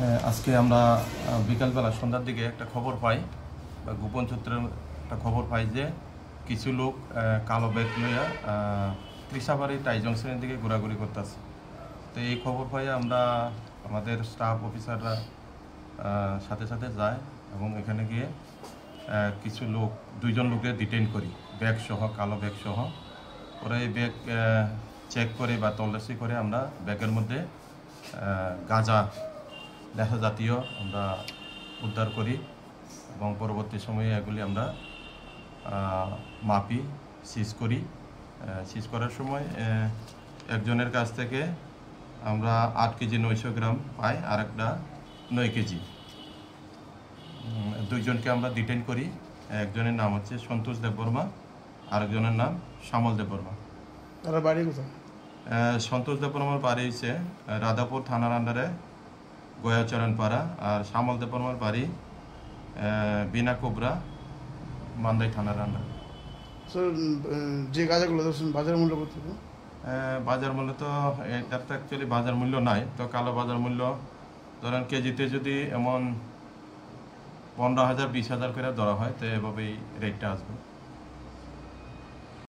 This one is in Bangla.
আজকে আমরা বিকালবেলা সন্ধ্যার দিকে একটা খবর পাই বা গোপন সূত্রের একটা খবর পাই যে কিছু লোক কালো ব্যাগ লইয়া ত্রিশাবাড়ি টাই জংশনের দিকে ঘোরাঘুরি করতেছে। তো এই খবর পাই আমরা আমাদের স্টাফ অফিসাররা সাথে সাথে যায় এবং এখানে গিয়ে কিছু লোক দুইজন লোকের ডিটেইন করি ব্যাগ সহ, কালো ব্যাগ সহ। ওরা এই ব্যাগ চেক করে বা তল্লাশি করে আমরা ব্যাগের মধ্যে গাঁজা নেশা জাতীয় আমরা উদ্ধার করি এবং পরবর্তী সময়ে এগুলি আমরা মাপি, সিজ করি। সিজ করার সময় একজনের কাছ থেকে আমরা 8 কেজি 900 গ্রাম পাই, আর একটা 9 কেজি। দুইজনকে আমরা ডিটেইন করি। একজনের নাম হচ্ছে সন্তোষ দেববর্মা, আরেকজনের নাম শ্যামল দেববর্মা। তারা বাড়ি কোথায়? সন্তোষ দেববর্মার বাড়ি হচ্ছে রাধাপুর থানার আন্ডারে গয়াচরণপাড়া, আর শ্যামল দেববর্মার বাড়ি বিনা কোবরা মান্দাই থানার আন্ডারে। যে গাঁজাগুলো বাজার মূল্য কত? বাজার মূল্য তো এটার তো অ্যাকচুয়ালি বাজার মূল্য নাই, তো কালো বাজার মূল্য ধরেন কেজিতে যদি এমন 15,000 20,000 করে ধরা হয় তো এভাবেই রেটটা আসবে।